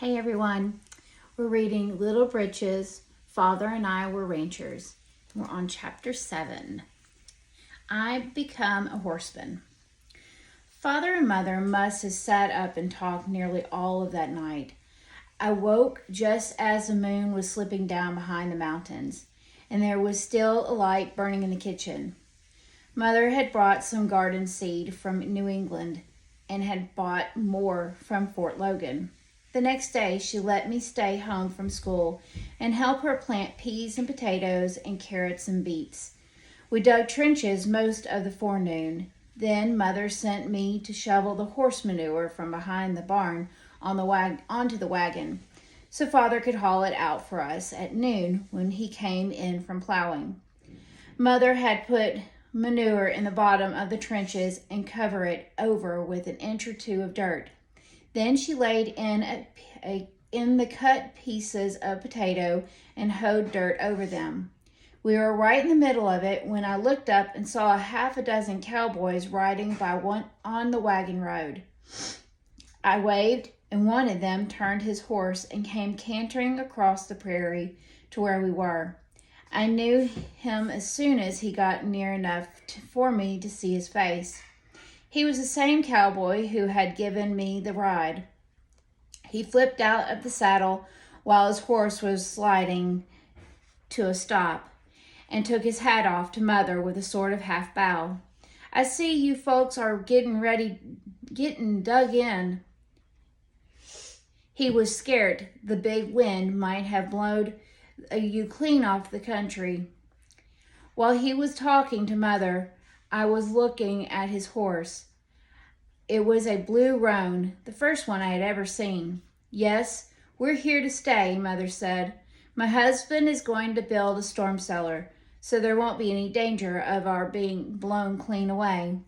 Hey everyone, we're reading Little Britches, Father and I Were Ranchers. We're on Chapter 7. I Become a Horseman. Father and Mother must have sat up and talked nearly all of that night. I woke just as the moon was slipping down behind the mountains, and there was still a light burning in the kitchen. Mother had brought some garden seed from New England and had bought more from Fort Logan. The next day, she let me stay home from school and help her plant peas and potatoes and carrots and beets. We dug trenches most of the forenoon. Then Mother sent me to shovel the horse manure from behind the barn onto the wagon, so Father could haul it out for us at noon when he came in from plowing. Mother had put manure in the bottom of the trenches and covered it over with an inch or two of dirt. Then she laid in the cut pieces of potato and hoed dirt over them. We were right in the middle of it when I looked up and saw half a dozen cowboys riding on the wagon road. I waved, and one of them turned his horse and came cantering across the prairie to where we were. I knew him as soon as he got near enough for me to see his face. He was the same cowboy who had given me the ride. He flipped out of the saddle while his horse was sliding to a stop and took his hat off to Mother with a sort of half bow. "I see you folks are getting dug in." He was scared the big wind might have blown you clean off the country. While he was talking to Mother, I was looking at his horse. It was a blue roan, the first one I had ever seen. "Yes, we're here to stay," Mother said. "My husband is going to build a storm cellar, so there won't be any danger of our being blown clean away."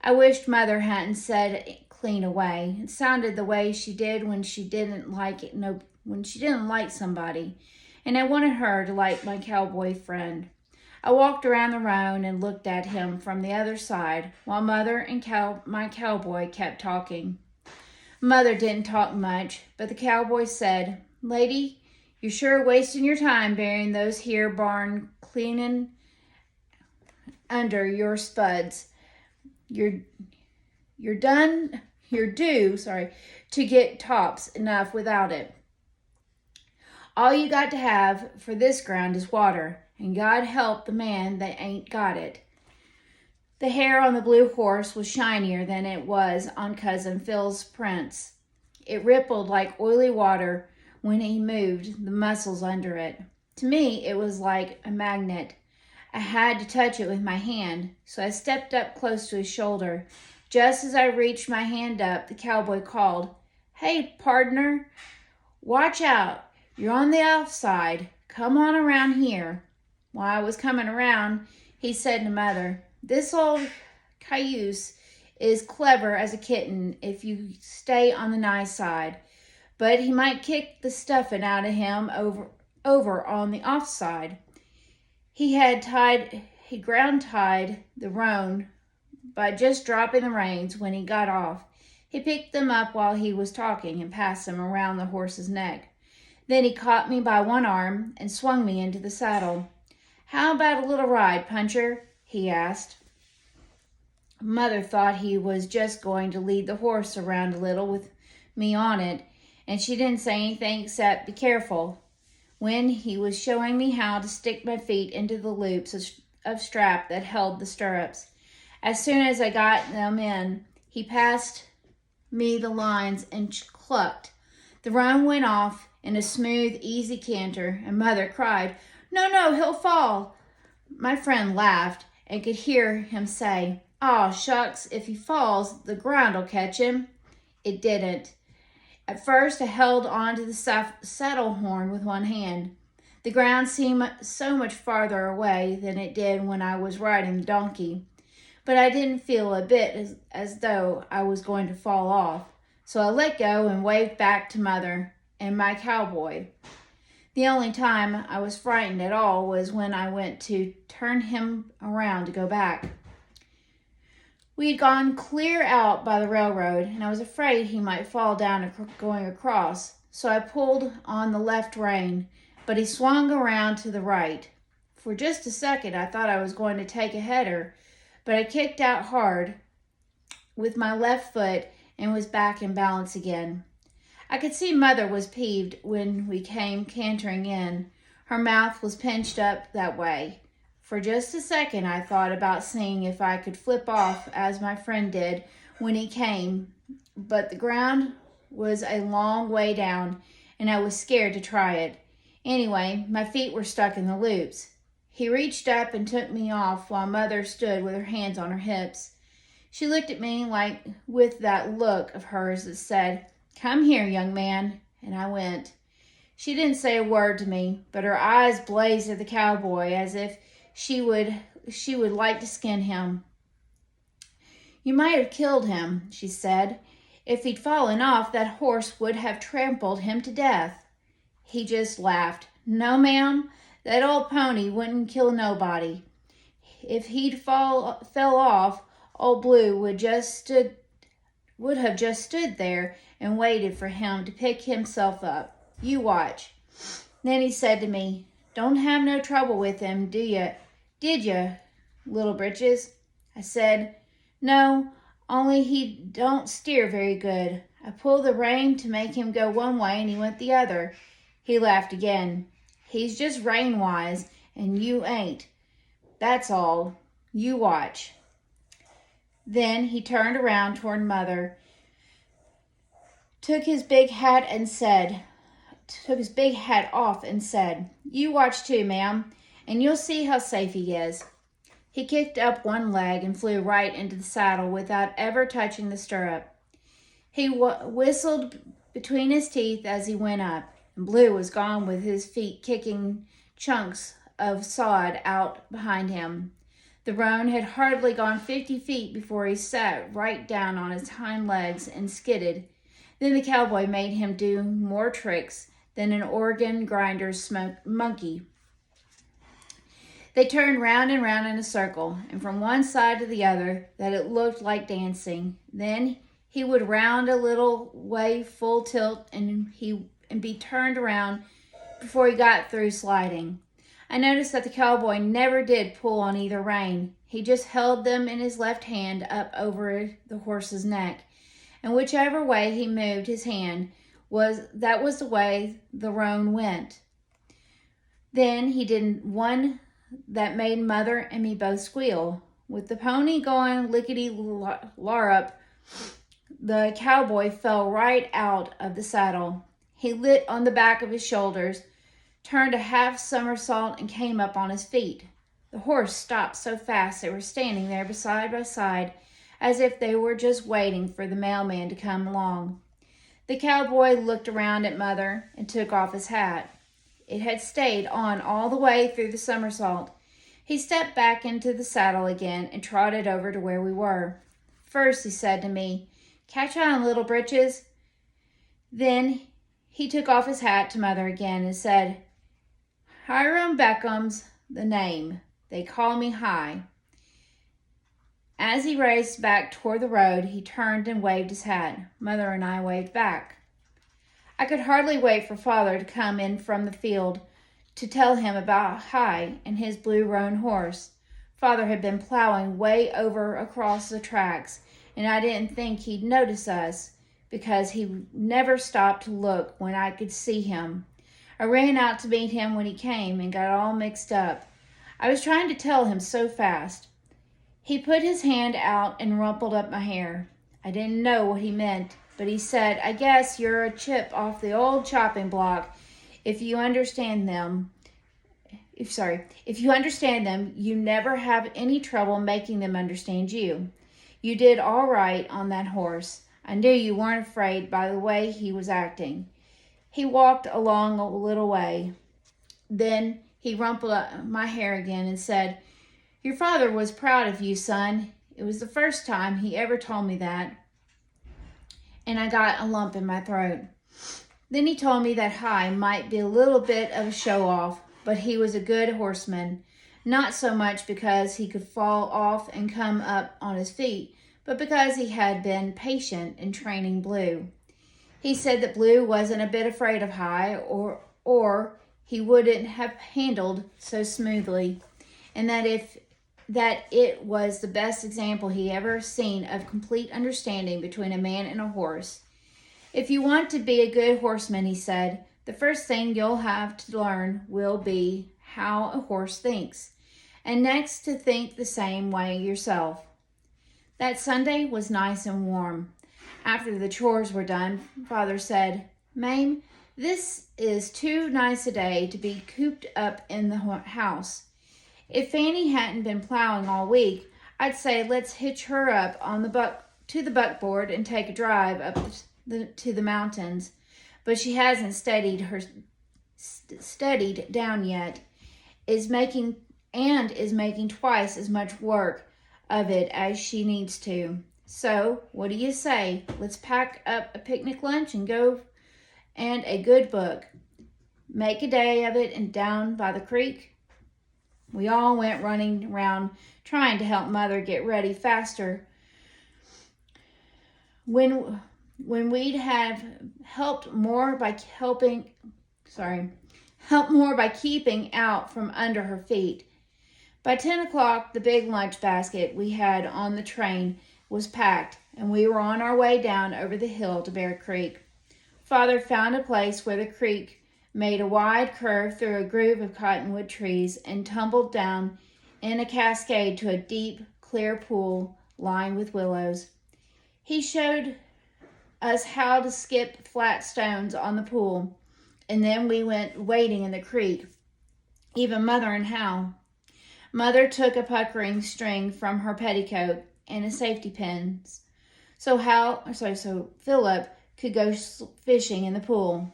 I wished Mother hadn't said clean away. It sounded the way she did when she didn't like somebody, and I wanted her to like my cowboy friend. I walked around the roan and looked at him from the other side while Mother and my cowboy kept talking. Mother didn't talk much, but the cowboy said, "Lady, you're sure wasting your time burying those here barn cleaning under your spuds. You're due to get tops enough without it. All you got to have for this ground is water, and God help the man that ain't got it." The hair on the blue horse was shinier than it was on Cousin Phil's prints. It rippled like oily water when he moved the muscles under it. To me, it was like a magnet. I had to touch it with my hand, so I stepped up close to his shoulder. Just as I reached my hand up, the cowboy called, "Hey, pardner, watch out. You're on the offside. Come on around here." While I was coming around, he said to Mother, "This old cayuse is clever as a kitten if you stay on the nice side, but he might kick the stuffing out of him over on the offside." He ground tied the roan by just dropping the reins when he got off. He picked them up while he was talking and passed them around the horse's neck. Then he caught me by one arm and swung me into the saddle. "How about a little ride, Puncher?" he asked. Mother thought he was just going to lead the horse around a little with me on it, and she didn't say anything except "be careful" when he was showing me how to stick my feet into the loops of strap that held the stirrups. As soon as I got them in, he passed me the lines and clucked. The roan went off in a smooth, easy canter, and Mother cried, No, he'll fall." My friend laughed and could hear him say, "Aw, shucks, if he falls, the ground'll catch him." It didn't. At first, I held on to the saddle horn with one hand. The ground seemed so much farther away than it did when I was riding the donkey, but I didn't feel a bit as though I was going to fall off, so I let go and waved back to Mother and my cowboy. The only time I was frightened at all was when I went to turn him around to go back. We had gone clear out by the railroad, and I was afraid he might fall down going across. so I pulled on the left rein, but he swung around to the right. For just a second, I thought I was going to take a header, but I kicked out hard with my left foot and was back in balance again. I could see Mother was peeved when we came cantering in. Her mouth was pinched up that way. For just a second, I thought about seeing if I could flip off as my friend did when he came, but the ground was a long way down, and I was scared to try it. Anyway, my feet were stuck in the loops. He reached up and took me off while Mother stood with her hands on her hips. She looked at me like with that look of hers that said, "Come here, young man," and I went. She didn't say a word to me, but her eyes blazed at the cowboy as if she would like to skin him. "You might have killed him," she said. "If he'd fallen off, that horse would have trampled him to death." He just laughed. "No, ma'am, that old pony wouldn't kill nobody. If he'd fell off, old Blue would have just stood there and waited for him to pick himself up. You watch." Then he said to me, "Don't have no trouble with him, did you, little Britches?" I said, "No, only he don't steer very good. I pulled the rein to make him go one way and he went the other." He laughed again. "He's just rein wise and you ain't. That's all. You watch." Then he turned around toward Mother, took his big hat off and said, "You watch too, ma'am, and you'll see how safe he is." He kicked up one leg and flew right into the saddle without ever touching the stirrup. He whistled between his teeth as he went up, and Blue was gone with his feet kicking chunks of sod out behind him. The roan had hardly gone 50 feet before he sat right down on his hind legs and skidded. Then the cowboy made him do more tricks than an organ grinder's monkey. They turned round and round in a circle, and from one side to the other, that it looked like dancing. Then he would round a little way full tilt and be turned around before he got through sliding. I noticed that the cowboy never did pull on either rein. He just held them in his left hand up over the horse's neck, and whichever way he moved his hand was the way the roan went. Then he did one that made Mother and me both squeal. With the pony going lickety-larrup, the cowboy fell right out of the saddle. He lit on the back of his shoulders, turned a half somersault, and came up on his feet. The horse stopped so fast they were standing there side by side, as if they were just waiting for the mailman to come along. The cowboy looked around at Mother and took off his hat. It had stayed on all the way through the somersault. He stepped back into the saddle again and trotted over to where we were. First he said to me, "Catch on, little Britches." Then he took off his hat to Mother again and said, "Hiram Beckham's the name. They call me Hi." As he raced back toward the road, he turned and waved his hat. Mother and I waved back. I could hardly wait for Father to come in from the field to tell him about Hi and his blue roan horse. Father had been plowing way over across the tracks, and I didn't think he'd notice us because he never stopped to look when I could see him. I ran out to meet him when he came and got all mixed up. I was trying to tell him so fast. He put his hand out and rumpled up my hair. I didn't know what he meant, but he said, "I guess you're a chip off the old chopping block. If you understand them, you never have any trouble making them understand you. You did all right on that horse. I knew you weren't afraid by the way he was acting." He walked along a little way. Then he rumpled up my hair again and said, "Your father was proud of you, son." It was the first time he ever told me that, and I got a lump in my throat. Then he told me that Hi might be a little bit of a show-off, but he was a good horseman, not so much because he could fall off and come up on his feet, but because he had been patient in training Blue. He said that Blue wasn't a bit afraid of high, or he wouldn't have handled so smoothly, and that it was the best example he ever seen of complete understanding between a man and a horse. If you want to be a good horseman, he said, the first thing you'll have to learn will be how a horse thinks, and next to think the same way yourself. That Sunday was nice and warm. After the chores were done, Father said, Mame, this is too nice a day to be cooped up in the house. If Fanny hadn't been plowing all week, I'd say let's hitch her up on to the buckboard and take a drive up to the mountains. But she hasn't steadied down yet, is making twice as much work of it as she needs to. So, what do you say? Let's pack up a picnic lunch and go, and a good book. Make a day of it and down by the creek. We all went running around trying to help Mother get ready faster. When we'd have helped more by keeping out from under her feet. By 10 o'clock, the big lunch basket we had on the train was packed, and we were on our way down over the hill to Bear Creek. Father found a place where the creek made a wide curve through a grove of cottonwood trees and tumbled down in a cascade to a deep, clear pool lined with willows. He showed us how to skip flat stones on the pool, and then we went wading in the creek, even Mother and Hal. Mother took a puckering string from her petticoat and a safety pins, so Philip could go fishing in the pool,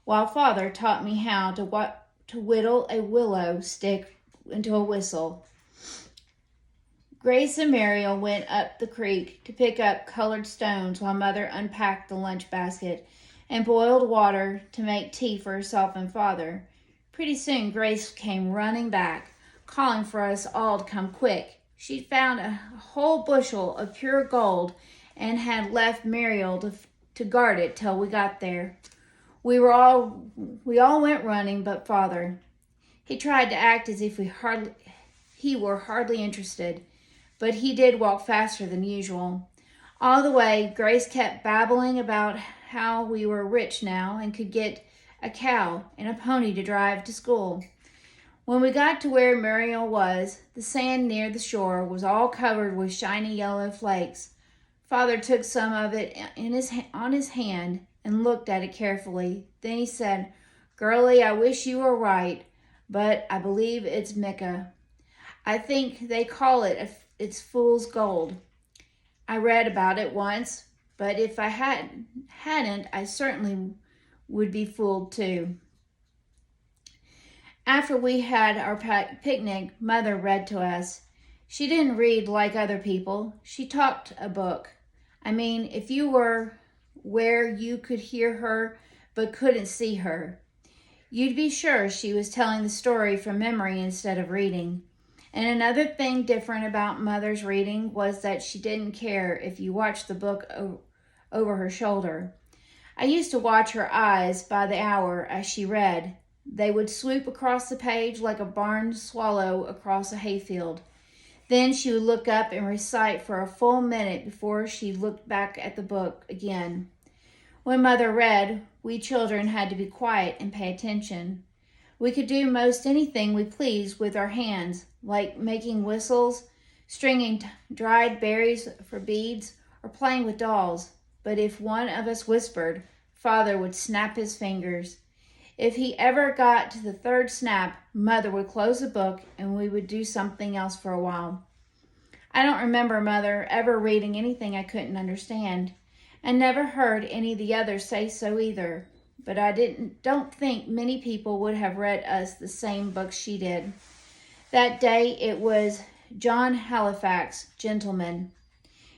while Father taught me how to whittle a willow stick into a whistle. Grace and Mariel went up the creek to pick up colored stones while Mother unpacked the lunch basket and boiled water to make tea for herself and Father. Pretty soon Grace came running back, calling for us all to come quick. She'd found a whole bushel of pure gold and had left Mariel to guard it till we got there. We all went running but Father. He tried to act as if he were hardly interested, but he did walk faster than usual. All the way, Grace kept babbling about how we were rich now and could get a cow and a pony to drive to school. When we got to where Mariel was, the sand near the shore was all covered with shiny yellow flakes. Father took some of it on his hand and looked at it carefully. Then he said, Girlie, I wish you were right, but I believe it's mica. I think they call it's fool's gold. I read about it once, but if I hadn't, I certainly would be fooled too. After we had our picnic, Mother read to us. She didn't read like other people. She talked a book. I mean, if you were where you could hear her but couldn't see her, you'd be sure she was telling the story from memory instead of reading. And another thing different about Mother's reading was that she didn't care if you watched the book over her shoulder. I used to watch her eyes by the hour as she read. They would swoop across the page like a barn swallow across a hayfield. Then she would look up and recite for a full minute before she looked back at the book again. When Mother read, we children had to be quiet and pay attention. We could do most anything we pleased with our hands, like making whistles, stringing dried berries for beads, or playing with dolls. But if one of us whispered, Father would snap his fingers. If he ever got to the third snap, Mother would close the book and we would do something else for a while. I don't remember Mother ever reading anything I couldn't understand, and never heard any of the others say so either. But I don't think many people would have read us the same books she did. That day it was John Halifax, Gentleman.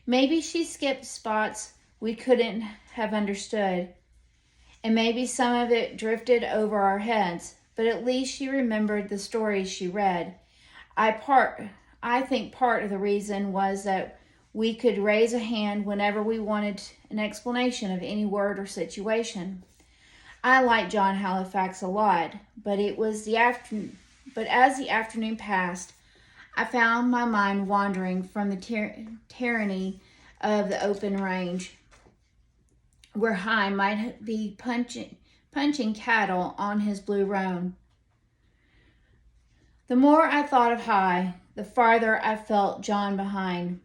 Maybe she skipped spots we couldn't have understood, and maybe some of it drifted over our heads, but at least she remembered the stories she read. I think part of the reason was that We could raise a hand whenever we wanted an explanation of any word or situation. I liked John Halifax a lot, but as the afternoon passed, I found my mind wandering from the tyranny of the open range, where High might be punching cattle on his blue roan. The more I thought of High, the farther I felt John behind.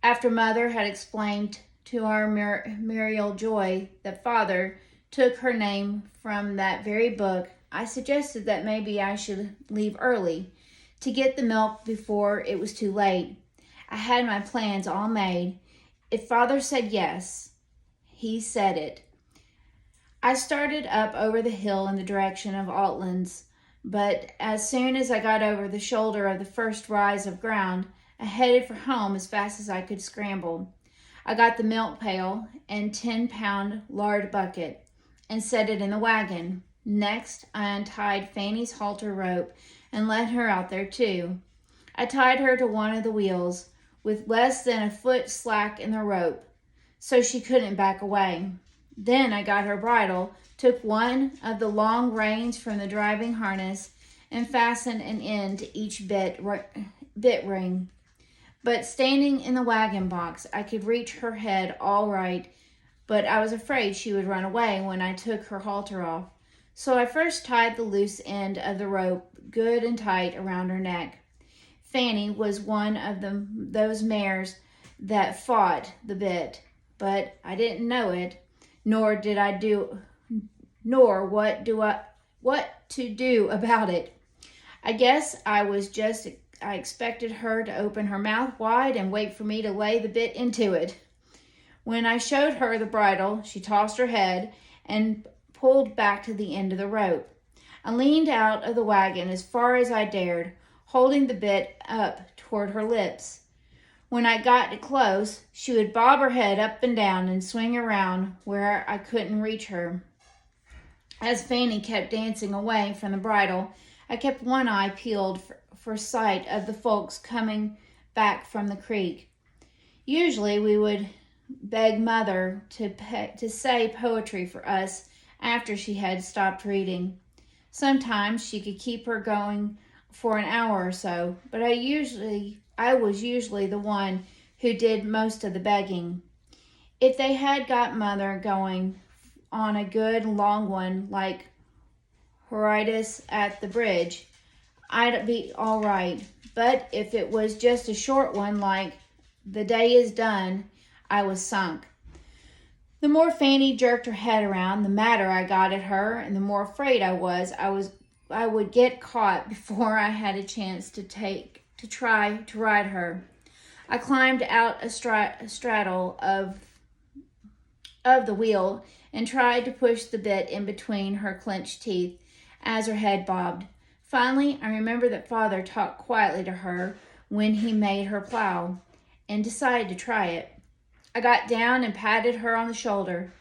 After Mother had explained to our Muriel Joy that Father took her name from that very book, I suggested that maybe I should leave early to get the milk before it was too late. I had my plans all made. If Father said yes, he said it. I started up over the hill in the direction of Altlands, but as soon as I got over the shoulder of the first rise of ground, I headed for home as fast as I could scramble. I got the milk pail and 10-pound lard bucket and set it in the wagon. Next, I untied Fanny's halter rope and let her out there too. I tied her to one of the wheels with less than a foot slack in the rope, so she couldn't back away. Then I got her bridle, took one of the long reins from the driving harness, and fastened an end to each bit ring. But standing in the wagon box, I could reach her head all right, but I was afraid she would run away when I took her halter off. So I first tied the loose end of the rope good and tight around her neck. Fanny was one of those mares that fought the bit, but I didn't know it, nor what to do about it. I guess I expected her to open her mouth wide and wait for me to lay the bit into it. When I showed her the bridle, she tossed her head and pulled back to the end of the rope. I leaned out of the wagon as far as I dared, holding the bit up toward her lips. When I got close, she would bob her head up and down and swing around where I couldn't reach her. As Fanny kept dancing away from the bridle, I kept one eye peeled for sight of the folks coming back from the creek. Usually we would beg Mother to say poetry for us after she had stopped reading. Sometimes she could keep her going for an hour or so, but I was usually the one who did most of the begging. If they had got Mother going on a good long one like Horridus at the bridge, I'd be all right. But if it was just a short one like The Day Is Done, I was sunk. The more Fanny jerked her head around, the madder I got at her, and the more afraid I would get caught before I had a chance to try to ride her. I climbed out a straddle of the wheel and tried to push the bit in between her clenched teeth as her head bobbed. Finally, I remembered that Father talked quietly to her when he made her plow, and decided to try it. I got down and patted her on the shoulder.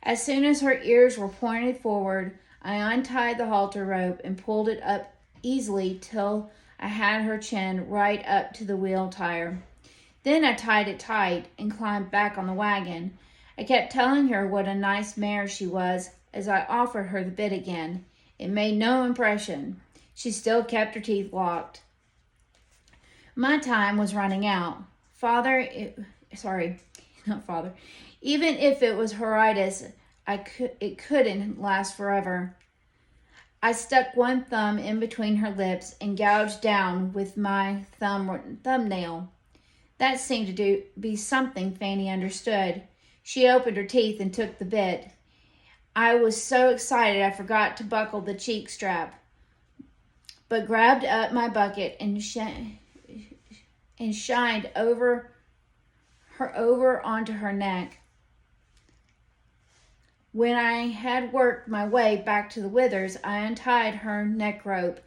As soon as her ears were pointed forward, I untied the halter rope and pulled it up easily till I had her chin right up to the wheel tire. Then I tied it tight and climbed back on the wagon. I kept telling her what a nice mare she was as I offered her the bit again. It made no impression. She still kept her teeth locked. My time was running out. Even if it was Horridus, it couldn't last forever. I stuck one thumb in between her lips and gouged down with my thumbnail. That seemed to be something Fanny understood. She opened her teeth and took the bit. I was so excited I forgot to buckle the cheek strap, but grabbed up my bucket and shined over onto her neck. When I had worked my way back to the withers, I untied her neck rope,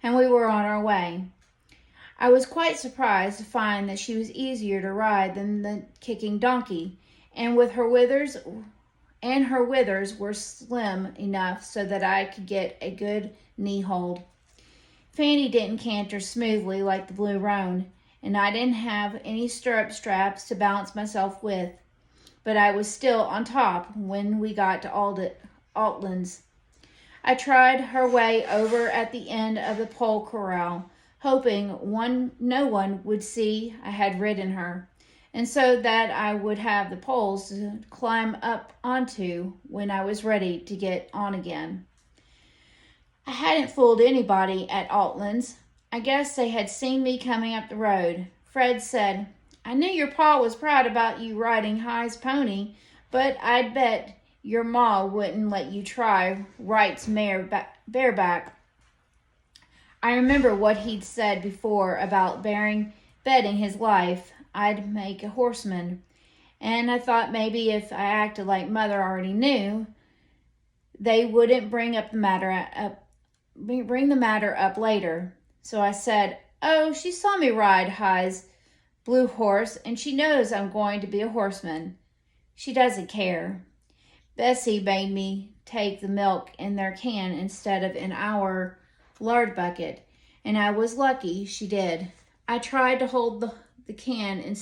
and we were on our way. I was quite surprised to find that she was easier to ride than the kicking donkey, and her withers were slim enough so that I could get a good knee hold. Fanny didn't canter smoothly like the blue roan, and I didn't have any stirrup straps to balance myself with, but I was still on top when we got to Altlands. I tried her way over at the end of the pole corral, hoping no one would see I had ridden her, and so that I would have the poles to climb up onto when I was ready to get on again. I hadn't fooled anybody at Altlands. I guess they had seen me coming up the road. Fred said, "I knew your pa was proud about you riding High's pony, but I'd bet your ma wouldn't let you try Wright's mare bareback." I remember what he'd said before about betting his life I'd make a horseman, and I thought maybe if I acted like Mother already knew, they wouldn't bring the matter up later. So I said, "Oh, she saw me ride High's blue horse, and she knows I'm going to be a horseman. She doesn't care. Bessie made me take the milk in their can instead of in our lard bucket, and I was lucky she did. I tried to hold the can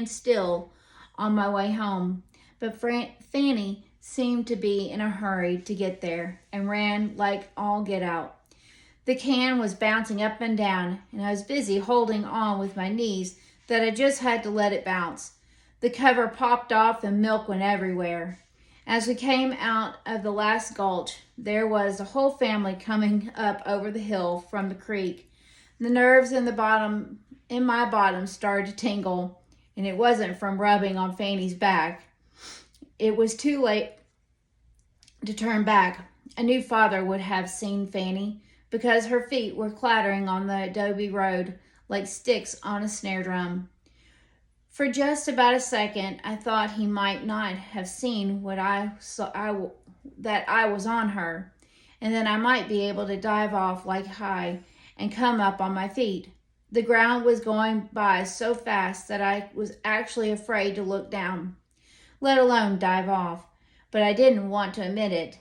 still on my way home, but Fanny seemed to be in a hurry to get there and ran like all get out. The can was bouncing up and down, and I was busy holding on with my knees that I just had to let it bounce. The cover popped off and milk went everywhere. As we came out of the last gulch, there was the whole family coming up over the hill from the creek. The nerves in my bottom started to tingle, and it wasn't from rubbing on Fanny's back. It was too late to turn back. I knew Father would have seen Fanny, because her feet were clattering on the adobe road like sticks on a snare drum. For just about a second, I thought he might not have seen that I was on her, and then I might be able to dive off like High and come up on my feet. The ground was going by so fast that I was actually afraid to look down, let alone dive off, but I didn't want to admit it.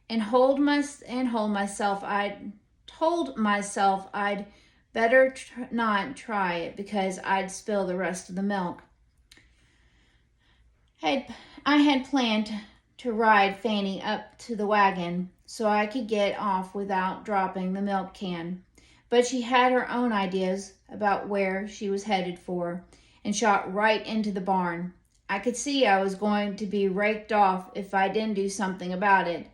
And told myself I'd better not try it because I'd spill the rest of the milk. I had planned to ride Fanny up to the wagon so I could get off without dropping the milk can, but she had her own ideas about where she was headed for and shot right into the barn. I could see I was going to be raked off if I didn't do something about it,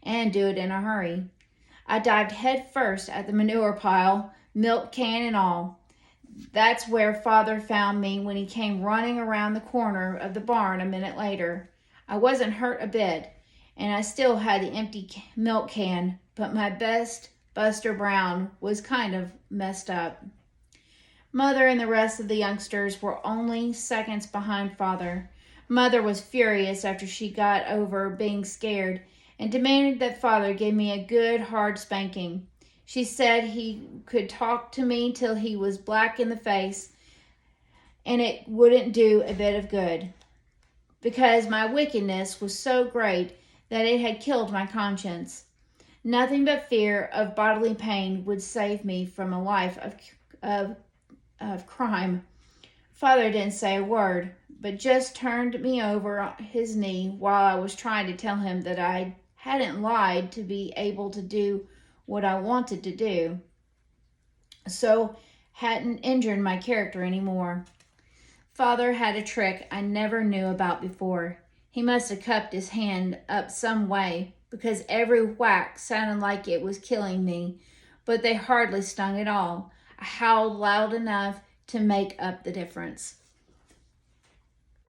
and do it in a hurry. I dived head first at the manure pile, milk can and all. That's where Father found me when he came running around the corner of the barn a minute later. I wasn't hurt a bit, and I still had the empty milk can, but my best Buster Brown was kind of messed up. Mother and the rest of the youngsters were only seconds behind Father. Mother was furious after she got over being scared and demanded that Father give me a good hard spanking. She said he could talk to me till he was black in the face, and it wouldn't do a bit of good, because my wickedness was so great that it had killed my conscience. Nothing but fear of bodily pain would save me from a life of crime. Father didn't say a word, but just turned me over his knee while I was trying to tell him that I hadn't lied to be able to do what I wanted to do, so hadn't injured my character anymore. Father had a trick I never knew about before. He must have cupped his hand up some way, because every whack sounded like it was killing me, but they hardly stung at all. I howled loud enough to make up the difference.